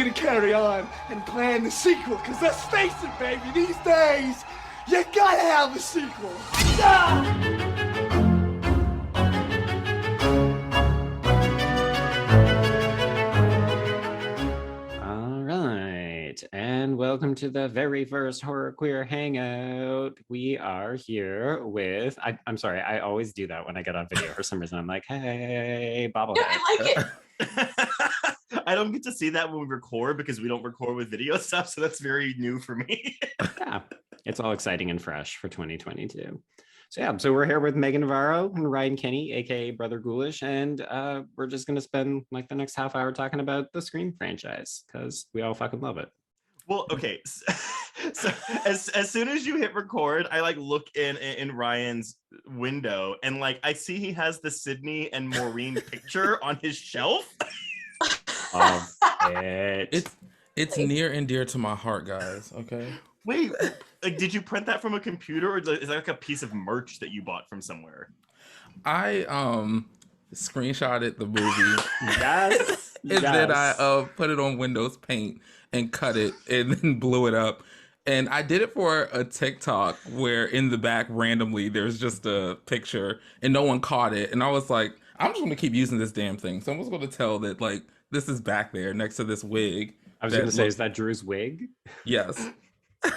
we're gonna carry on and plan the sequel, because let's face it, baby, these days, you gotta have a sequel. All right, and welcome to the very first Horror Queer Hangout. We are here with, I'm sorry, I always do that when I get on video for some reason. I'm like, hey, bobblehead. Yeah, I like it. I don't get to see that when we record because we don't record with video stuff, so that's very new for me. Yeah, it's all exciting and fresh for 2022. So we're here with Meagan Navarro and Ryan Kinney, aka Brother Ghoulish, and we're just gonna spend like the next half hour talking about the Scream franchise because we all fucking love it. Well, okay. So as soon as you hit record, I like look in Ryan's window and like I see he has the Sydney and Maureen picture on his shelf. Of it. It's near and dear to my heart, guys. Okay. Wait, like, did you print that from a computer, or is that like a piece of merch that you bought from somewhere? I screenshotted the movie. Yes. And then I put it on Windows Paint and cut it and then blew it up. And I did it for a TikTok where in the back randomly there's just a picture and no one caught it. And I was like, I'm just gonna keep using this damn thing. So I'm just gonna tell that like this is back there next to this wig. I was gonna say, is that Drew's wig? Yes.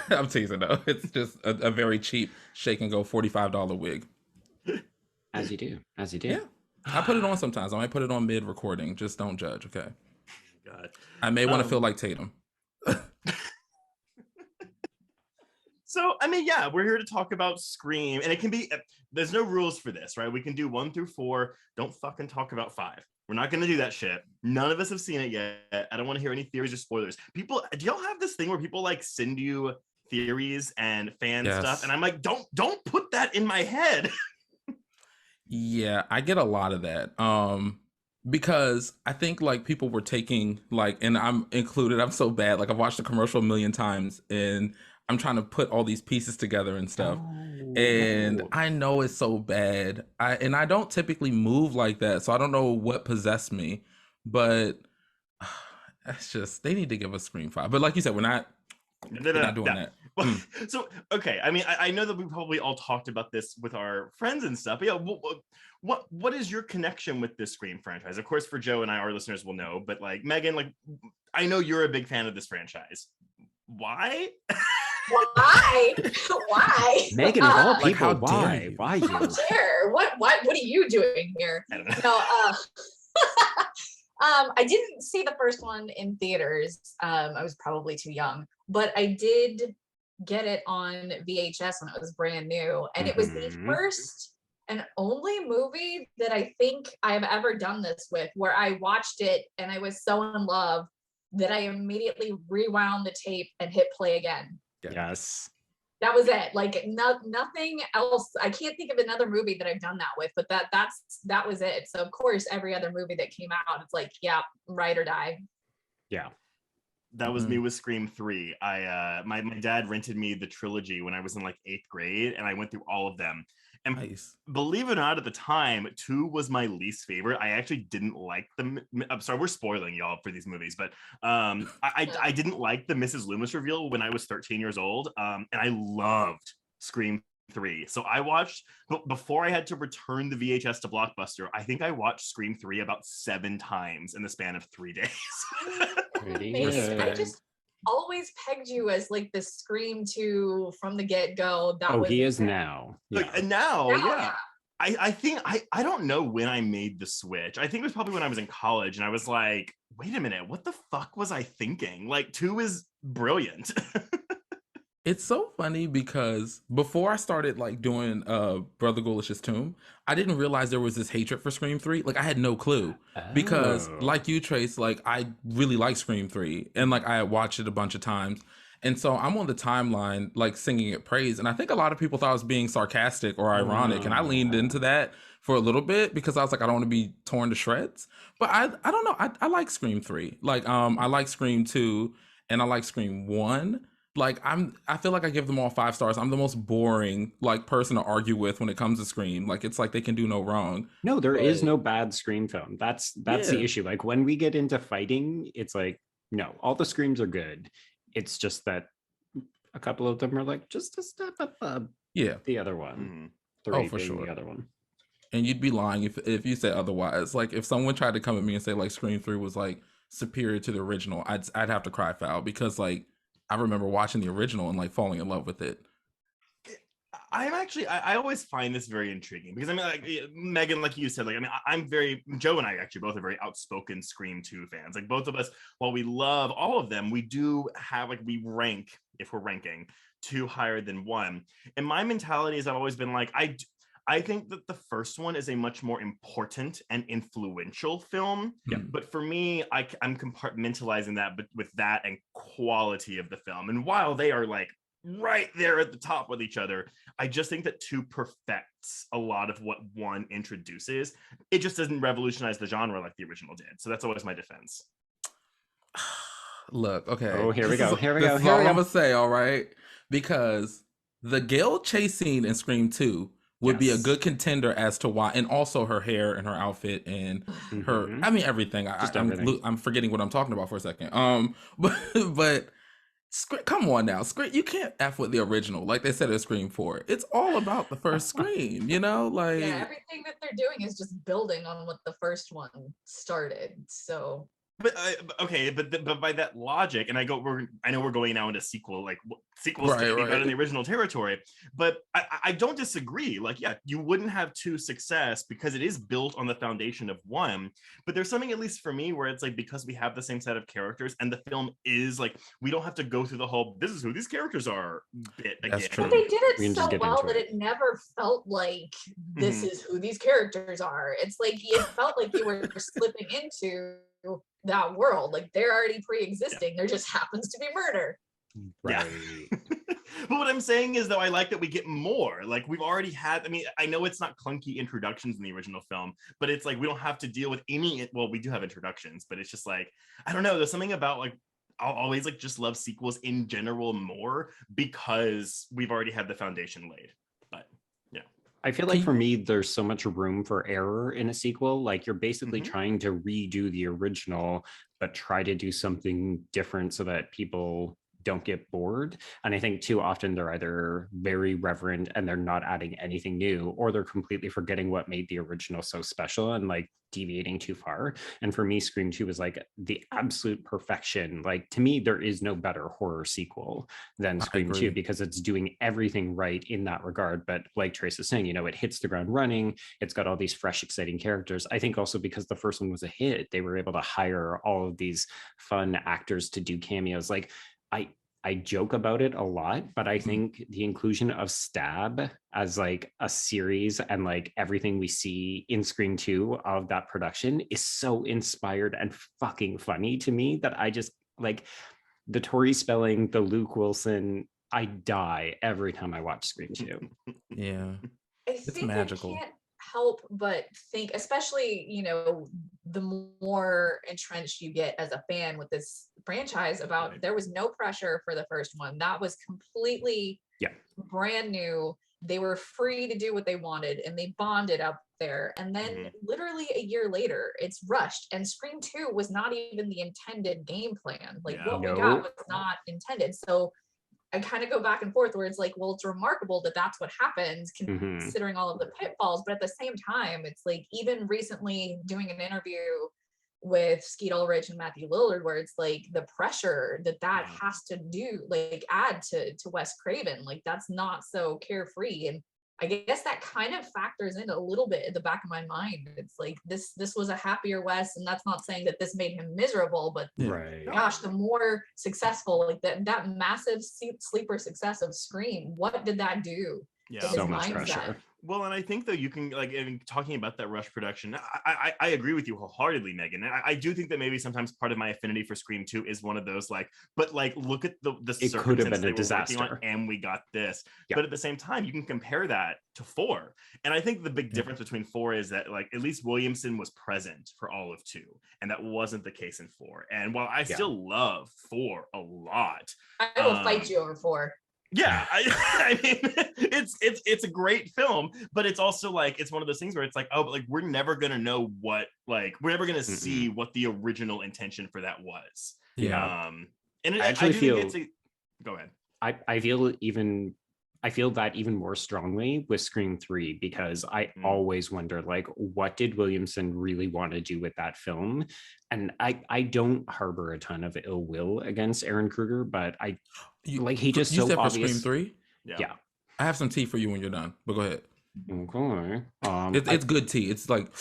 I'm teasing though. It's just a very cheap shake and go $45 wig. As you do. Yeah. I put it on sometimes. I might put it on mid recording. Just don't judge, okay? God. I may want to feel like Tatum. So, I mean, yeah, we're here to talk about Scream, and it can be, there's no rules for this, right? We can do 1 through 4. Don't fucking talk about 5. We're not going to do that shit. None of us have seen it yet. I don't want to hear any theories or spoilers. People, do y'all have this thing where people like send you theories and fan stuff? And I'm like, don't put that in my head. Yeah, I get a lot of that. Because I think like people were taking like, and I'm included, I'm so bad. Like I've watched the commercial a million times and I'm trying to put all these pieces together and stuff. And I know it's so bad. I don't typically move like that. So I don't know what possessed me, but it's just, they need to give us Scream 5. But like you said, we're not doing that. Well, so, okay. I mean, I know that we probably all talked about this with our friends and stuff, but yeah, what is your connection with this Scream franchise? Of course, for Joe and I, our listeners will know, but like Meagan, like I know you're a big fan of this franchise. Why? Why? Why? Meagan, of all people, like, how why? Why you? How dare? What are you doing here? I don't know. No, I didn't see the first one in theaters. I was probably too young, but I did get it on VHS when it was brand new. And it was the first and only movie that I think I've ever done this with, where I watched it and I was so in love that I immediately rewound the tape and hit play again. Yes. That was it. Like nothing else. I can't think of another movie that I've done that with, but that was it. So of course, every other movie that came out, it's like, yeah, ride or die. Yeah. That was me with Scream 3. My dad rented me the trilogy when I was in like 8th grade, and I went through all of them. And Nice. Believe it or not, at the time, 2 was my least favorite. I actually didn't like them. I'm sorry, we're spoiling y'all for these movies, but I didn't like the Mrs. Loomis reveal when I was 13 years old, and I loved Scream 3. So I watched, but before I had to return the VHS to Blockbuster, I think I watched Scream 3 about 7 times in the span of 3 days. Pretty Amazing. I good. just always pegged you as like the Scream 2 from the get-go. He is now. Like, Yeah. and now, Now, yeah. I think I don't know when I made the switch. I think it was probably when I was in college and I was like, wait a minute, what the fuck was I thinking? Like 2 is brilliant. It's so funny because before I started like doing Brother Ghoulish's Tomb, I didn't realize there was this hatred for Scream 3. Like I had no clue because like you, Trace, like I really like Scream 3 and like I had watched it a bunch of times. And so I'm on the timeline like singing it praise. And I think a lot of people thought I was being sarcastic or ironic. And I leaned into that for a little bit because I was like, I don't want to be torn to shreds. But I don't know. I like Scream 3. Like I like Scream 2 and I like Scream 1. Like I feel like I give them all 5 stars. I'm the most boring like person to argue with when it comes to Scream. Like it's like they can do no wrong. No, there is no bad Scream film. That's the issue. Like when we get into fighting, it's like No, all the Screams are good. It's just that a couple of them are like just a step above the other one. Three for being sure. the other one. And you'd be lying if you said otherwise. Like if someone tried to come at me and say like Scream 3 was like superior to the original, I'd have to cry foul, because like I remember watching the original and like falling in love with it. I always find this very intriguing, because I mean, like Megan, like you said, like I mean, I'm very, Joe and I actually both are very outspoken Scream 2 fans. Like both of us, while we love all of them, we do have like, we rank, if we're ranking, 2 higher than 1. And my mentality has always been like, I think that the first one is a much more important and influential film. Yeah. But for me, I'm compartmentalizing that with that and quality of the film. And while they are like right there at the top with each other, I just think that 2 perfects a lot of what 1 introduces. It just doesn't revolutionize the genre like the original did. So that's always my defense. Look, okay. Oh, here we go. This is all I'm gonna say, all right? Because the Gale chase scene in Scream 2 would be a good contender as to why, and also her hair and her outfit and her, I mean, everything. I'm forgetting what I'm talking about for a second. But come on now, Scream, you can't F with the original like they said in Scream 4. It's all about the first Scream, you know? Like, yeah, everything that they're doing is just building on what the first one started. So But okay, but by that logic, and I know we're going now into sequels technically not in the original territory, but I don't disagree. Like, yeah, you wouldn't have 2 success because it is built on the foundation of 1. But there's something, at least for me, where it's like, because we have the same set of characters and the film is like, we don't have to go through the whole "this is who these characters are" bit again. That's true. But they did it so well that it never felt like this is who these characters are. It's like it felt like you were slipping into that world. Like they're already pre-existing. There just happens to be murder. Right. Yeah. But what I'm saying is, though, I like that we get more. Like, we've already had, I mean, I know it's not clunky introductions in the original film, but it's like we don't have to deal with any, well, we do have introductions, but it's just like, I don't know, there's something about like, I'll always like just love sequels in general more because we've already had the foundation laid. But yeah, I feel like for me, there's so much room for error in a sequel. Like you're basically trying to redo the original, but try to do something different so that people don't get bored. And I think too often they're either very reverent and they're not adding anything new, or they're completely forgetting what made the original so special and like deviating too far. And for me, Scream 2 was like the absolute perfection. Like to me, there is no better horror sequel than Scream 2 because it's doing everything right in that regard. But like Trace is saying, you know, it hits the ground running. It's got all these fresh, exciting characters. I think also because the first one was a hit, they were able to hire all of these fun actors to do cameos. Like I joke about it a lot, but I think the inclusion of Stab as like a series and like everything we see in Scream 2 of that production is so inspired and fucking funny to me that I just like the Tori Spelling, the Luke Wilson, I die every time I watch Scream 2. Yeah. I It's think magical. I can't help but think, especially, you know, the more entrenched you get as a fan with this franchise, about there was no pressure for the first one. That was completely brand new. They were free to do what they wanted and they bonded out there. And then literally a year later, it's rushed. And Scream 2 was not even the intended game plan. Like what we got was not intended. So I kind of go back and forth where it's like, well, it's remarkable that that's what happens considering all of the pitfalls. But at the same time, it's like even recently doing an interview with Skeet Ulrich and Matthew Lillard, where it's like the pressure that has to do, like add to Wes Craven, like that's not so carefree. And I guess that kind of factors in a little bit in the back of my mind. It's like this was a happier Wes, and that's not saying that this made him miserable, but gosh, the more successful, like that massive sleeper success of Scream, what did that do to his So much mindset? pressure. Well, and I think though you can like, in talking about that rush production, I agree with you wholeheartedly, Megan. And I do think that maybe sometimes part of my affinity for Scream 2 is one of those like, but like look at the It could have been they a were disaster, working on, and we got this. Yeah. But at the same time, you can compare that to 4. And I think the big difference between 4 is that like at least Williamson was present for all of 2, and that wasn't the case in 4. And while I still love 4 a lot, I will fight you over 4. Yeah, I mean, it's a great film, but it's also like it's one of those things where it's like, oh, but like we're never gonna know what, like we're never gonna see what the original intention for that was. Yeah. And I actually do feel think it's go ahead. I feel that even more strongly with Scream 3 because I always wonder like what did Williamson really want to do with that film? And I don't harbor a ton of ill will against Aaron Kruger, but he just you so said for obvious. Scream 3? Yeah. I have some tea for you when you're done, but go ahead. Okay. It's good tea. It's like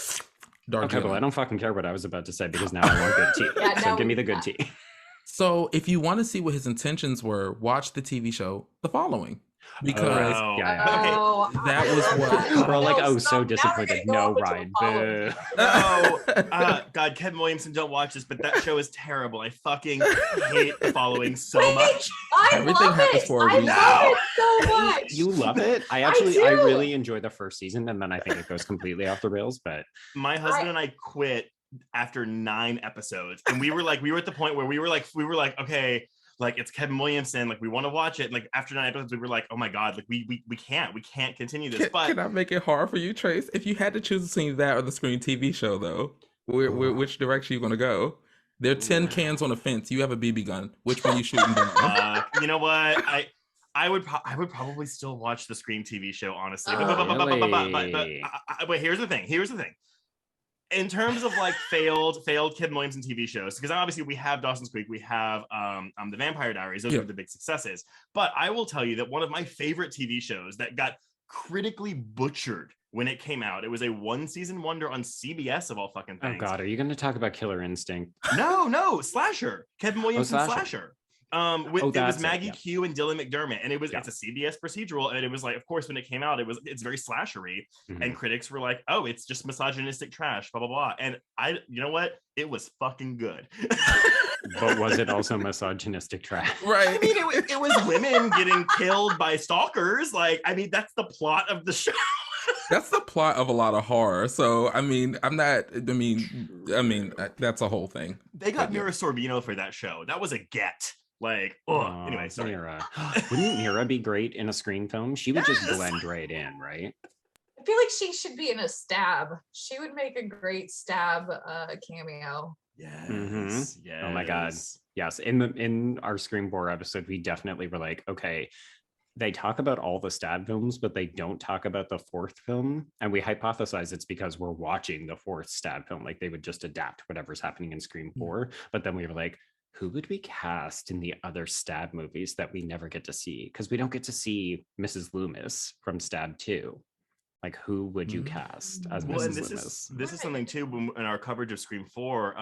dark. Okay, well, I don't fucking care what I was about to say because now I want good tea. Yeah, So no, give me the good tea. So if you want to see what his intentions were, watch the TV show The Following. Because that was what we're like, oh, so now disappointed. we're No, gonna go Ryan. into Boo. No, God, Kevin Williamson, don't watch this, but that show is terrible. I fucking hate The Following so much. Everything happens for a reason. love it so much. You love it? I do. really enjoy the first season, and then I think it goes completely off the rails. But my husband and I quit after 9 episodes, and we were at the point where we were like, okay, like it's Kevin Williamson, like we want to watch it. And like after 9 episodes, we were like, oh my god, like we can't continue this. Can I make it hard for you, Trace? If you had to choose between that or the Scream TV show, though, which direction you gonna go? There are 10 cans on a fence. You have a BB gun. Which one you shooting down? You know what? I would probably still watch the Scream TV show, honestly. But here's the thing. In terms of like failed Kevin Williamson TV shows, because obviously we have Dawson's Creek, we have the Vampire Diaries, those are the big successes. But I will tell you that one of my favorite TV shows that got critically butchered when it came out, it was a 1-season wonder on CBS of all fucking things. Oh god, are you going to talk about Killer Instinct? No, Slasher. Kevin Williamson Slasher. It was Maggie Q and Dylan McDermott, and it's a CBS procedural, and it was like, of course, when it came out, it's very slashery, and critics were like, oh, it's just misogynistic trash, blah blah blah, and you know what, it was fucking good. But was it also misogynistic trash? Right. I mean, it was women getting killed by stalkers. Like, I mean, that's the plot of the show. That's the plot of a lot of horror. So, I mean, that's a whole thing. They got Mira Sorvino for that show. That was a get. Like, anyway, sorry. Mira. Wouldn't Mira be great in a Scream film? She would just blend right in, right? I feel like she should be in a Stab. She would make a great Stab cameo. Yes. Yes. Oh my god. Yes. In our Scream 4 episode, we definitely were like, okay, they talk about all the Stab films, but they don't talk about the 4th film. And we hypothesize it's because we're watching the 4th Stab film. Like they would just adapt whatever's happening in Scream 4. But then we were like, who would we cast in the other Stab movies that we never get to see? Because we don't get to see Mrs. Loomis from Stab 2. Like, who would you cast as Mrs. Loomis? This is something too. When, in our coverage of Scream 4,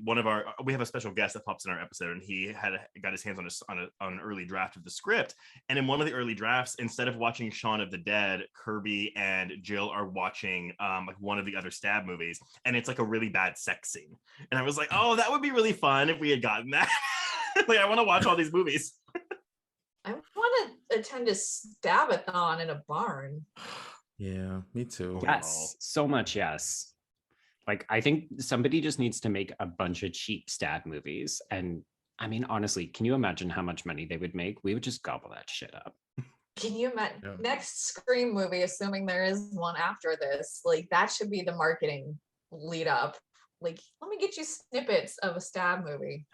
we have a special guest that pops in our episode, and he got his hands on an early draft of the script. And in one of the early drafts, instead of watching Shaun of the Dead, Kirby and Jill are watching like one of the other Stab movies, and it's like a really bad sex scene. And I was like, oh, that would be really fun if we had gotten that. Like, I want to watch all these movies. I want to attend a Stab-a-thon in a barn. Yeah, me too. Yes, so much yes. Like, I think somebody just needs to make a bunch of cheap Stab movies. And I mean, honestly, can you imagine how much money they would make? We would just gobble that shit up. Can you imagine next Scream movie, assuming there is one after this, like that should be the marketing lead up. Like, let me get you snippets of a Stab movie.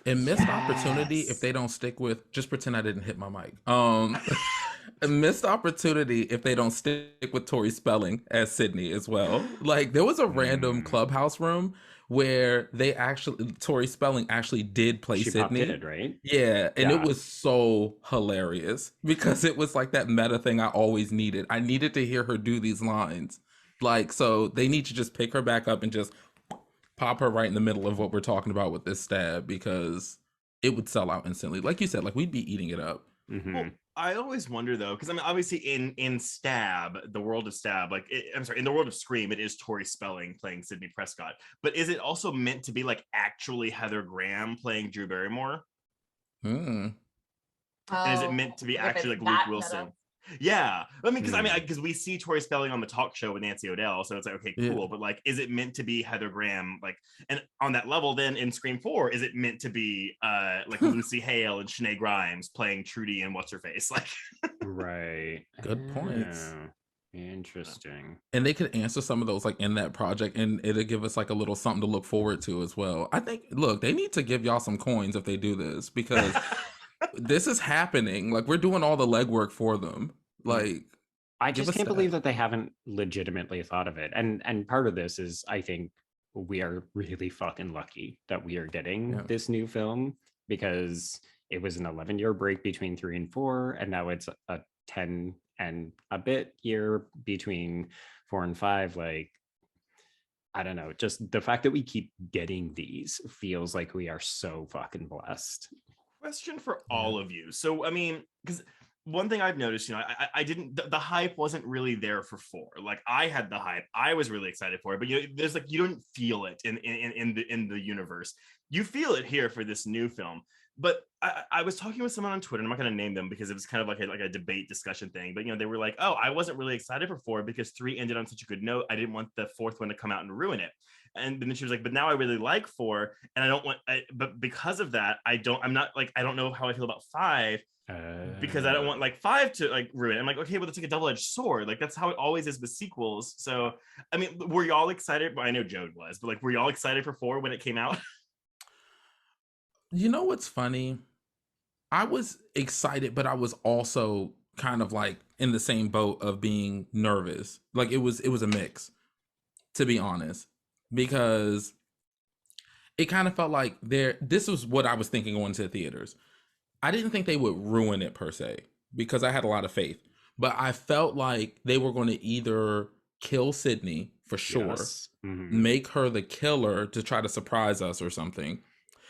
And missed opportunity if they don't stick with, just pretend I didn't hit my mic. A missed opportunity if they don't stick with Tori Spelling as Sydney as well. Like, there was a random Clubhouse room where Tori Spelling actually did play Sydney. She popped in, right? Yeah, and it was so hilarious because it was like that meta thing I always needed. I needed to hear her do these lines. Like, so they need to just pick her back up and just pop her right in the middle of what we're talking about with this Stab, because it would sell out instantly. Like you said, like we'd be eating it up. Well, I always wonder though, because I mean, obviously in Stab, the world of Stab, like in the world of Scream, it is Tori Spelling playing Sidney Prescott. But is it also meant to be like actually Heather Graham playing Drew Barrymore? And is it meant to be actually like Luke Wilson? Meta. Yeah, I mean, because we see Tori Spelling on the talk show with Nancy O'Dell, so it's like, okay, cool. But like, is it meant to be Heather Graham? Like, and on that level, then in Scream 4, is it meant to be like Lucy Hale and Shanae Grimes playing Trudy and what's her face? Like, right? Good points. Interesting. And they could answer some of those like in that project, and it'll give us like a little something to look forward to as well. I think, look, they need to give y'all some coins if they do this, because this is happening. Like, we're doing all the legwork for them. Like, I give just us can't that. believe that they haven't legitimately thought of it. And part of this is, I think we are really fucking lucky that we are getting this new film, because it was an 11-year break between 3 and 4, and now it's a 10 and a bit year between 4 and 5. Like, I don't know, just the fact that we keep getting these feels like we are so fucking blessed. Question for all of you. So, I mean, because one thing I've noticed, I didn't, the hype wasn't really there for 4. Like, I had the hype, I was really excited for it, but there's like, you don't feel it in the universe. You feel it here for this new film. But I was talking with someone on Twitter, and I'm not going to name them because it was kind of like a debate discussion thing. But, they were like, oh, I wasn't really excited for 4 because 3 ended on such a good note. I didn't want the 4th one to come out and ruin it. And then she was like, but now I really like 4, and I don't want, but because of that, I don't know how I feel about 5, because I don't want like 5 to like ruin it. I'm like, okay, well, it's like a double-edged sword. Like, that's how it always is with sequels. So, I mean, were y'all excited? Well, I know Jode was, but like, were y'all excited for 4 when it came out? You know what's funny? I was excited, but I was also kind of like in the same boat of being nervous. Like, it was a mix, to be honest, because it kind of felt like this was what I was thinking going to the theaters. I didn't think they would ruin it per se, because I had a lot of faith, but I felt like they were going to either kill Sydney for sure, make her the killer to try to surprise us or something.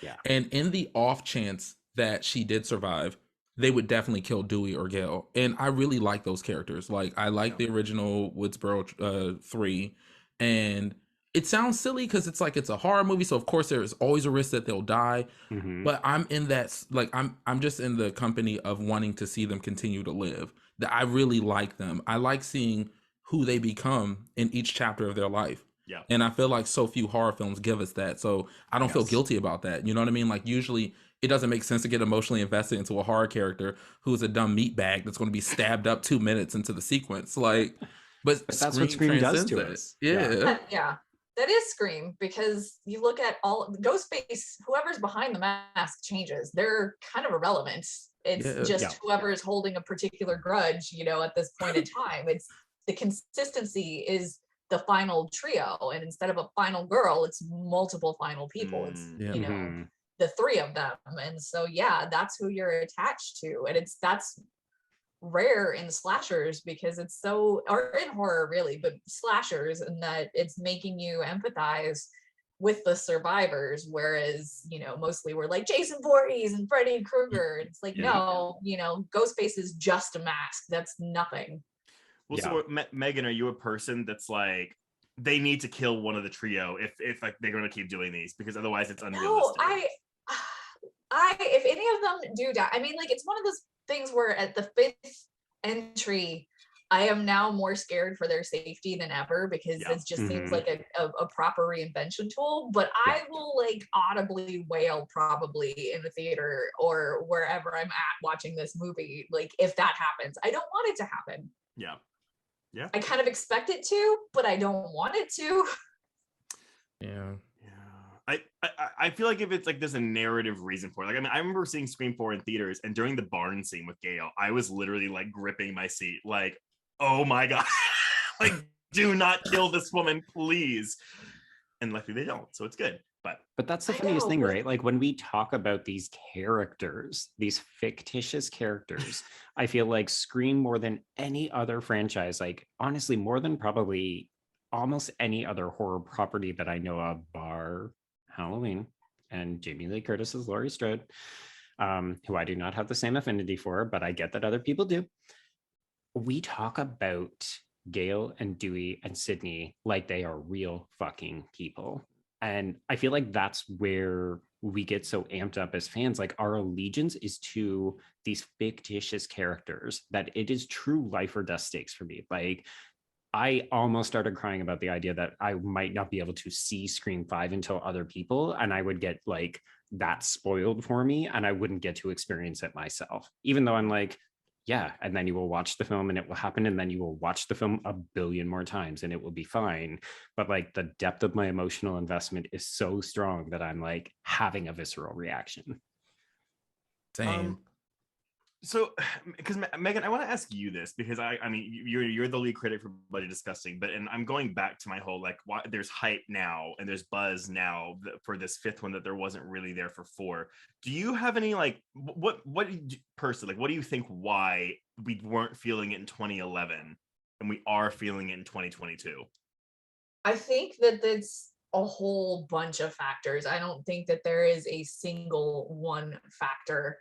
Yeah. And in the off chance that she did survive, they would definitely kill Dewey or Gale. And I really like those characters. Like, I like the original Woodsboro 3. And it sounds silly because it's like, it's a horror movie. So of course there's always a risk that they'll die. But I'm in that, like, I'm just in the company of wanting to see them continue to live. That I really like them. I like seeing who they become in each chapter of their life. Yeah. And I feel like so few horror films give us that. So I don't feel guilty about that. You know what I mean? Like, usually it doesn't make sense to get emotionally invested into a horror character who's a dumb meatbag that's going to be stabbed up 2 minutes into the sequence. Like, but that's what Scream does to us. Yeah. Yeah. That is Scream, because you look at all Ghostface, whoever's behind the mask changes. They're kind of irrelevant. It's just whoever is holding a particular grudge, at this point in time. It's the consistency is the final trio, and instead of a final girl, it's multiple final people. It's the 3 of them, and so that's who you're attached to, and that's rare in slashers, because it's so, or in horror really, but slashers, and that it's making you empathize with the survivors, whereas mostly we're like Jason Voorhees and Freddy Krueger. It's like, no, Ghostface is just a mask. That's nothing. Well, so Meagan, are you a person that's like, they need to kill one of the trio if like they're going to keep doing these, because otherwise it's unrealistic? No, I if any of them do die, I mean, like, it's one of those things where at the 5th entry, I am now more scared for their safety than ever, because it just seems like a proper reinvention tool. But I will like audibly wail probably in the theater or wherever I'm at watching this movie, like, if that happens. I don't want it to happen. Yeah. I kind of expect it to, but I don't want it to. I feel like if it's like there's a narrative reason for it. Like, I mean, I remember seeing Scream 4 in theaters, and during the barn scene with Gale, I was literally like gripping my seat, like, oh my god, like, do not kill this woman, please. And luckily they don't, so it's good. But that's the funniest thing, right? Like, when we talk about these characters, these fictitious characters, I feel like Scream, more than any other franchise, like, honestly, more than probably almost any other horror property that I know of, bar Halloween and Jamie Lee Curtis's Laurie Strode, who I do not have the same affinity for, but I get that other people do. We talk about Gale and Dewey and Sydney like they are real fucking people. And I feel like that's where we get so amped up as fans. Like, our allegiance is to these fictitious characters that it is true life or death stakes for me. Like, I almost started crying about the idea that I might not be able to see Scream 5 until other people, and I would get like that spoiled for me, and I wouldn't get to experience it myself, even though I'm like, yeah, and then you will watch the film and it will happen, and then you will watch the film a billion more times and it will be fine. But like the depth of my emotional investment is so strong that I'm like having a visceral reaction. Same. So, because Megan, I want to ask you this because I mean, you're the lead critic for Budget Disgusting, but and I'm going back to my whole like, why there's hype now and there's buzz now for this fifth one that there wasn't really there for four. Do you have any like what personally like what do you think why we weren't feeling it in 2011 and we are feeling it in 2022? I think that that's a whole bunch of factors. I don't think that there is a single one factor.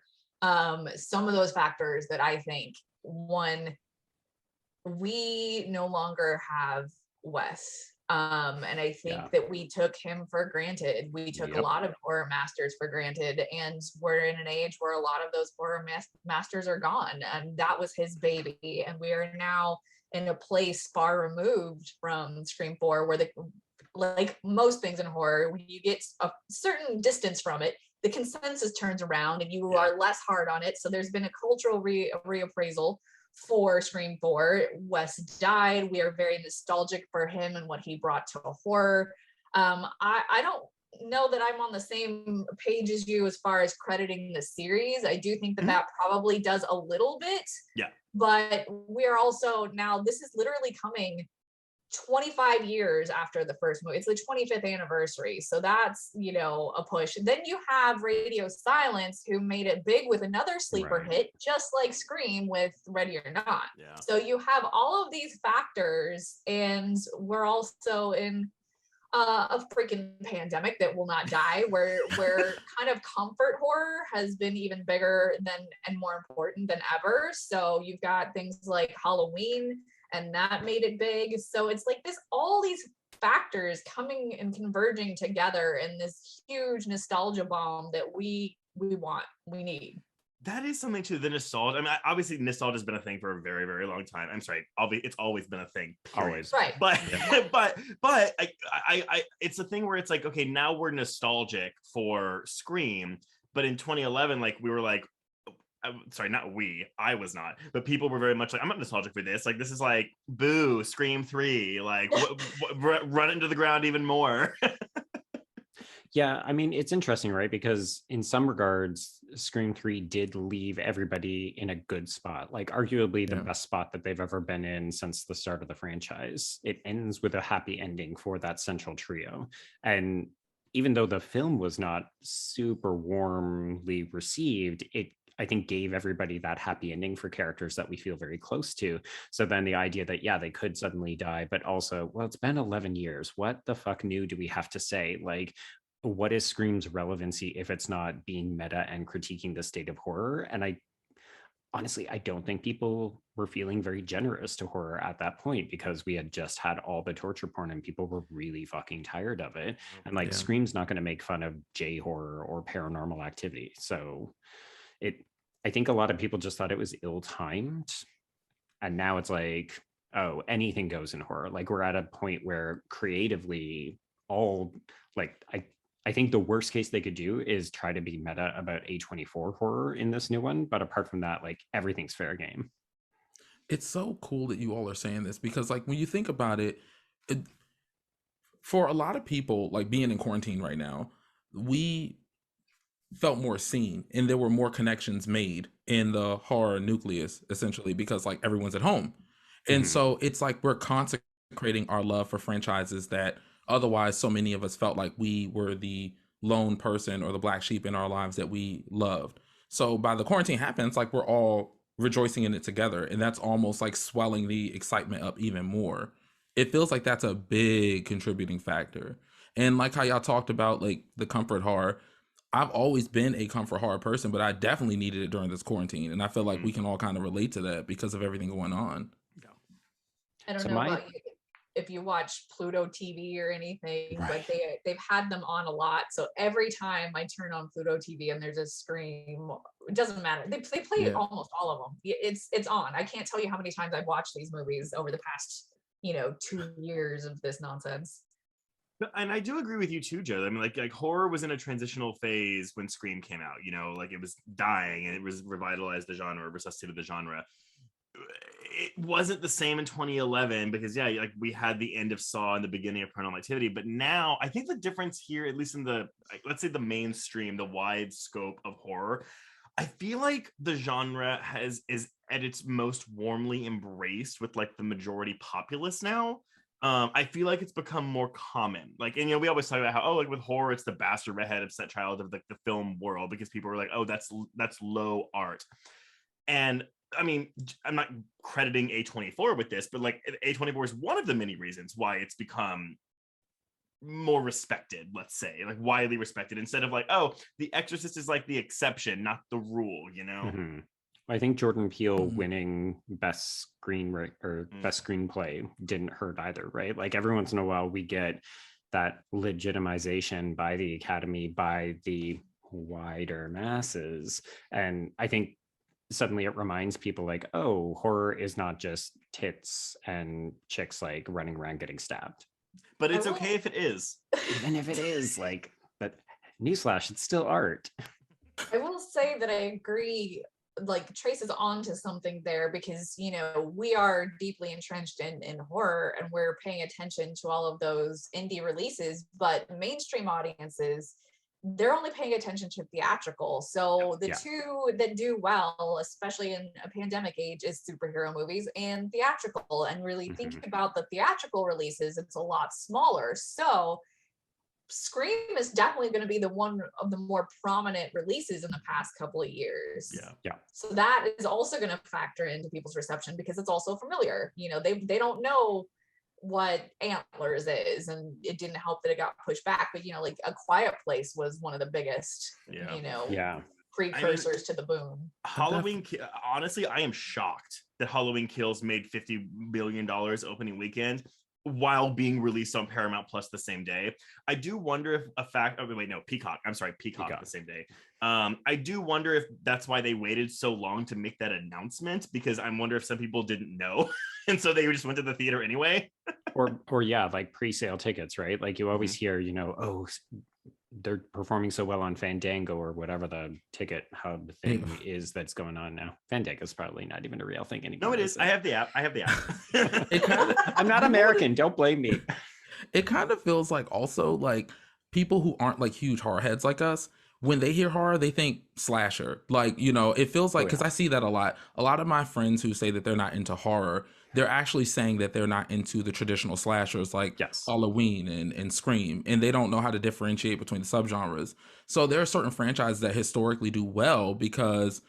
Some of those factors that I think, one, we no longer have Wes. And I think that we took him for granted. We took a lot of horror masters for granted, and we're in an age where a lot of those horror masters are gone, and that was his baby. And we are now in a place far removed from Scream 4 where like most things in horror, when you get a certain distance from it, the consensus turns around and you are less hard on it. So there's been a cultural reappraisal for Scream 4. Wes died. We are very nostalgic for him and what he brought to horror. I don't know that I'm on the same page as you as far as crediting the series. I do think that that probably does a little bit. Yeah. But we're also now, this is literally coming 25 years after the first movie. It's the 25th anniversary. So that's, a push. Then you have Radio Silence, who made it big with another sleeper hit, just like Scream with Ready or Not. Yeah. So you have all of these factors, and we're also in a freaking pandemic that will not die, where kind of comfort horror has been even bigger and more important than ever. So you've got things like Halloween, and that made it big. So it's like all these factors coming and converging together in this huge nostalgia bomb that we need. That is something too. The nostalgia. I mean, obviously, nostalgia has been a thing for a very, very long time. I'm sorry, it's always been a thing. Period. Always, right? But I it's a thing where it's like, okay, now we're nostalgic for Scream, but in 2011, like we were like, sorry, not we. I was not, but people were very much like, I'm not nostalgic for this. Like, this is like, boo, Scream 3. Like, run it into the ground even more. Yeah, I mean, it's interesting, right? Because in some regards, Scream 3 did leave everybody in a good spot, like arguably the best spot that they've ever been in since the start of the franchise. It ends with a happy ending for that central trio. And even though the film was not super warmly received, it, I think, gave everybody that happy ending for characters that we feel very close to. So then the idea that, yeah, they could suddenly die, but also, well, it's been 11 years. What the fuck new do we have to say? Like, what is Scream's relevancy if it's not being meta and critiquing the state of horror? And I honestly, I don't think people were feeling very generous to horror at that point, because we had just had all the torture porn and people were really fucking tired of it. And like, Scream's not going to make fun of J horror or Paranormal Activity. So I think a lot of people just thought it was ill-timed. And now it's like, oh, anything goes in horror. Like, we're at a point where creatively I think the worst case they could do is try to be meta about A24 horror in this new one. But apart from that, like, everything's fair game. It's so cool that you all are saying this, because like when you think about it, for a lot of people, like being in quarantine right now, we felt more seen and there were more connections made in the horror nucleus, essentially, because like everyone's at home. And so it's like we're consecrating our love for franchises that otherwise so many of us felt like we were the lone person or the black sheep in our lives that we loved. So by the quarantine happens, like we're all rejoicing in it together, and that's almost like swelling the excitement up even more. It feels like that's a big contributing factor. And like how y'all talked about like the comfort horror, I've always been a comfort horror person, but I definitely needed it during this quarantine, and I feel like we can all kind of relate to that because of everything going on. I don't know about you, if you watch Pluto TV or anything, but they've had them on a lot. So every time I turn on Pluto TV and there's a Scream, it doesn't matter. They play almost all of them. It's on. I can't tell you how many times I've watched these movies over the past 2 years of this nonsense. And I do agree with you too, Joe. I mean, like horror was in a transitional phase when Scream came out. You know, like it was dying and it was revitalized the genre, resuscitated the genre. It wasn't the same in 2011 because yeah, like we had the end of Saw and the beginning of Paranormal Activity, but now I think the difference here, at least in the let's say the mainstream, the wide scope of horror, I feel like the genre is at its most warmly embraced with like the majority populace now. I feel like it's become more common. Like, and you know, we always talk about how, oh, like with horror, it's the bastard redhead upset child of like the film world because people are like, oh, that's low art. And I mean, I'm not crediting A24 with this, but like A24 is one of the many reasons why it's become more respected, let's say, like widely respected, instead of like, oh, The Exorcist is like the exception, not the rule, you know? Mm-hmm. I think Jordan Peele winning best best screenplay didn't hurt either, right? Like every once in a while we get that legitimization by the Academy, by the wider masses. And I think suddenly it reminds people like, oh, horror is not just tits and chicks like running around getting stabbed. But it's okay if it is. Even if it is, like, but newsflash, it's still art. I will say that I agree, like traces onto something there because, you know, we are deeply entrenched in horror and we're paying attention to all of those indie releases, but mainstream audiences, they're only paying attention to theatrical. So the two that do well, especially in a pandemic age, is superhero movies and theatrical. And really thinking about the theatrical releases, it's a lot smaller. So Scream is definitely going to be the one of the more prominent releases in the past couple of years. Yeah. So that is also going to factor into people's reception because it's also familiar. You know, they don't know what Antlers is, and it didn't help that it got pushed back. But you know, like A Quiet Place was one of the biggest, you know, precursors to the boom. Halloween, honestly, I am shocked that Halloween Kills made $50 million opening weekend while being released on Paramount Plus the same day. I do wonder if Peacock. I'm sorry, Peacock the same day. I do wonder if that's why they waited so long to make that announcement, because I wonder if some people didn't know and so they just went to the theater anyway. or yeah, like pre-sale tickets, right? Like you always hear, you know, oh, they're performing so well on Fandango or whatever the ticket hub thing is that's going on now. Fandango is probably not even a real thing anymore. No, it is. I have the app. I'm not American. Don't blame me. It kind of feels like also like people who aren't like huge horror heads like us, when they hear horror, they think slasher. Like, you know, it feels like, because I see that a lot. A lot of my friends who say that they're not into horror, they're actually saying that they're not into the traditional slashers like Halloween and Scream, and they don't know how to differentiate between the subgenres. So there are certain franchises that historically do well because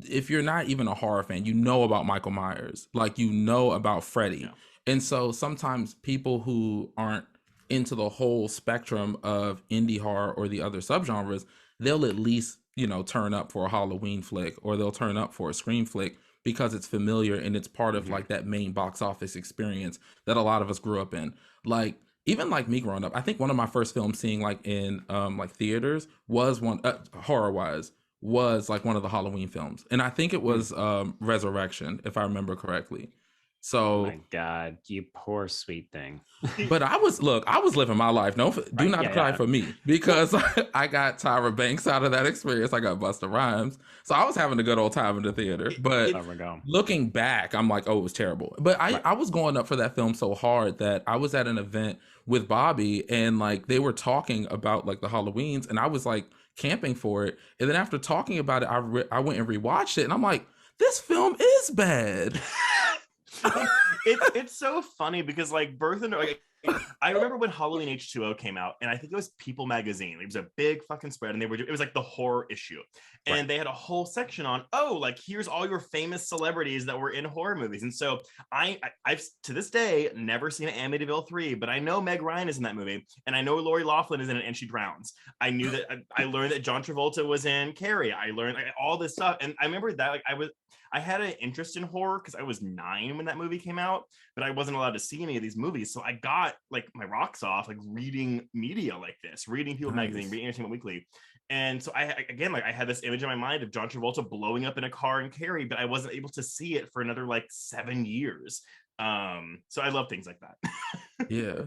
if you're not even a horror fan, you know about Michael Myers, like you know about Freddy. Yeah. And so sometimes people who aren't into the whole spectrum of indie horror or the other subgenres, they'll at least, you know, turn up for a Halloween flick or they'll turn up for a Scream flick because it's familiar and it's part of like that main box office experience that a lot of us grew up in. Like even like me growing up, I think one of my first films seeing like in like theaters was one horror wise was like one of the Halloween films, and I think it was Resurrection, if I remember correctly. So, oh my God, you poor sweet thing. But I was living my life. No, do not cry for me, because I got Tyra Banks out of that experience. I got Busta Rhymes, so I was having a good old time in the theater. But looking back, I'm like, oh, it was terrible. But I was going up for that film so hard that I was at an event with Bobby, and like they were talking about like the Halloweens, and I was like camping for it. And then after talking about it, I went and rewatched it, and I'm like, this film is bad. It's so funny because like I remember when Halloween H2O came out, and I think it was People magazine. It was a big fucking spread, and it was like the horror issue, and they had a whole section on, oh, like here's all your famous celebrities that were in horror movies. And so I've to this day never seen Amityville 3, but I know Meg Ryan is in that movie, and I know Lori Loughlin is in it, and she drowns. I knew that I learned that John Travolta was in Carrie. I learned like, all this stuff, and I remember that like I had an interest in horror because I was 9 when that movie came out, but I wasn't allowed to see any of these movies. So I got like my rocks off, like reading media like this, reading People magazine, reading Entertainment Weekly. And so I had this image in my mind of John Travolta blowing up in a car in Carrie, but I wasn't able to see it for another like 7 years. So I love things like that. Yeah.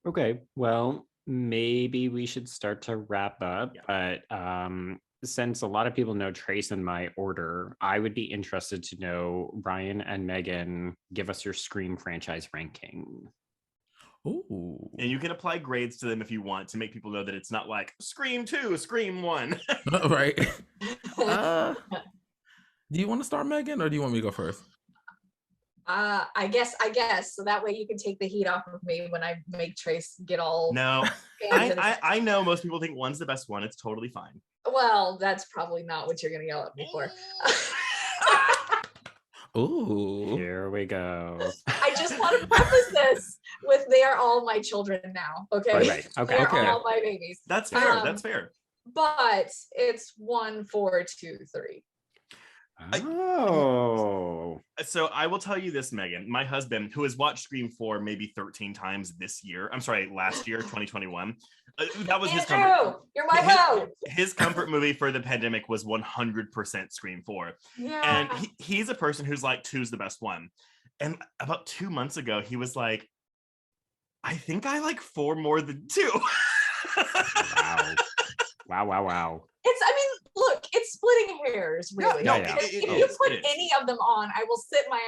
Okay, well, maybe we should start to wrap up, Yeah. but since a lot of people know Trace in my order, I would be interested to know, Ryan and Megan, give us your Scream franchise ranking. Ooh. And you can apply grades to them if you want to make people know that it's not like Scream 2, Scream 1. Right. Do you want to start, Megan, or do you want me to go first? I guess. So that way you can take the heat off of me when I make Trace get all. No, fans in his- I know most people think one's the best one. It's totally fine. Well, that's probably not what you're gonna yell at me for. Ooh. Here we go. I just want to preface this with they are all my children now. Okay. Right. Okay. They're Okay. all my babies. That's fair. Um, That's fair. But it's 1, 4, 2, 3. Oh. So I will tell you this, Megan, my husband, who has watched Scream 4 maybe 13 times this year, last year, 2021. That was his comfort. Andrew, you're my vote. His comfort movie for the pandemic was 100% Scream 4. Yeah. And he's a person who's like, 2's the best one. And about 2 months ago, he was like, I think I like 4 more than 2. Wow. Look, it's splitting hairs, really. Yeah. Because It if is, you put it is. any of them on, I will sit my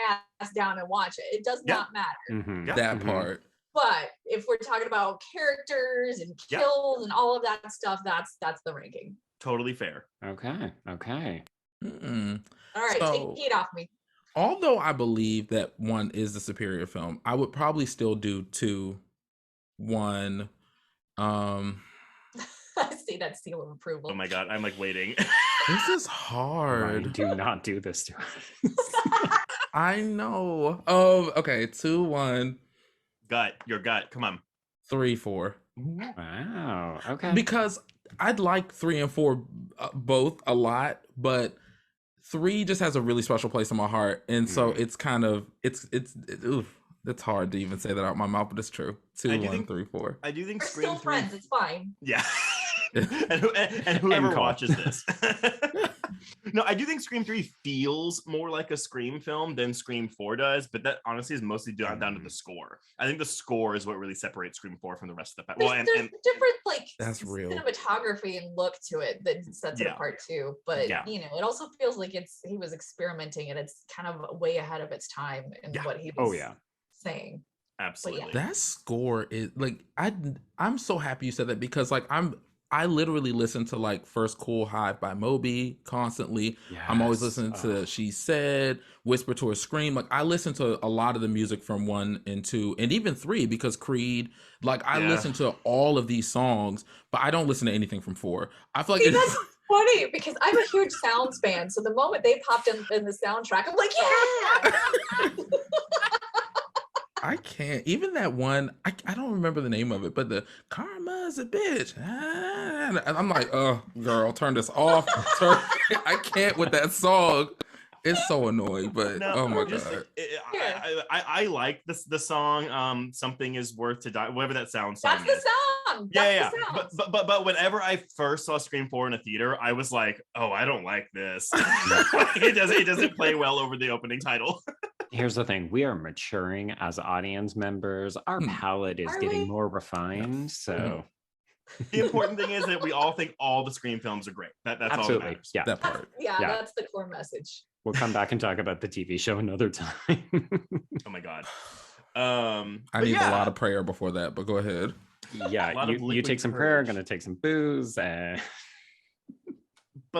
ass down and watch it. It does Yeah. not matter. Mhm. Yeah. That Mhm. part. But if we're talking about characters and Yeah. kills and all of that stuff, that's the ranking. Totally fair. Okay. Mm-mm. All right, So- take the heat off me. Although I believe that 1 is the superior film, I would probably still do 2, 1. I see that seal of approval. Oh my God, I'm like waiting. This is Ryan, hard. do not do this to us. I know. Okay, 2, 1, Your gut, come on. 3, 4. Wow. Okay. Because I'd like 3 and 4 both a lot, but 3 just has a really special place in my heart, and so it's kind of it's hard to even say that out of my mouth, but it's true. 2, I do 1, think- 3, 4. I do think We're Scream still 3. friends. It's fine. Yeah. and whoever End call. watches this. No, I do think Scream 3 feels more like a Scream film than Scream 4 does, but that honestly is mostly down to the score. I think the score is what really separates Scream 4 from the rest of the There's, and different like That's real. cinematography and look to it that sets it Yeah. apart too. But Yeah. it also feels like he was experimenting and it's kind of way ahead of its time in Yeah. what he was Oh yeah. saying. absolutely. That score is like I'm so happy you said that, because like I literally listen to like First Cool Hive by Moby constantly. I'm always Yes. listening to She Said, Whisper to a Scream. Like I listen to a lot of the music from 1 and 2 and even 3, because Creed, like I Yeah. listen to all of these songs, but I don't listen to anything from 4. I feel like See, it's that's funny because I'm a huge sounds fan. So the moment they popped in the soundtrack, I'm like, yeah. I can't. Even that one, I don't remember the name of it, but the Karma's a bitch. And I'm like, oh, girl, turn this off. I can't with that song. It's so annoying, but oh my just- God. I like the song Something Is Worth to Die, whatever that song That's is. the sound. Yeah. That's the sound. But whenever I first saw Scream 4 in a theater, I was like, oh, I don't like this. it doesn't play well over the opening title. Here's the thing: we are maturing as audience members. Our palate is Are getting we? more refined. So The important thing is that we all think all the Scream films are great. That's all that absolutely, matters. yeah. That part. Yeah, Yeah. that's the core message. We'll come back and talk about the TV show another time. Oh my God. I But need yeah. a lot of prayer before that, but go ahead. A Yeah, lot of you liquid take some prayer. I'm courage. gonna take some booze. But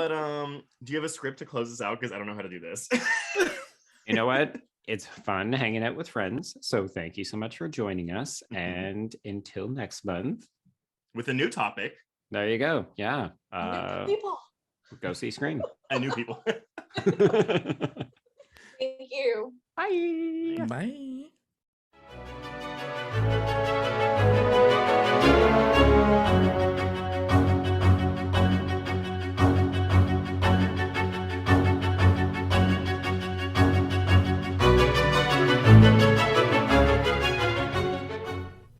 do you have a script to close this out? Because I don't know how to do this. You know what? It's fun hanging out with friends. So thank you so much for joining us. And until next month, With a new topic there you go. Yeah. New people. Go see Scream. and new people. Thank you. Bye. Bye.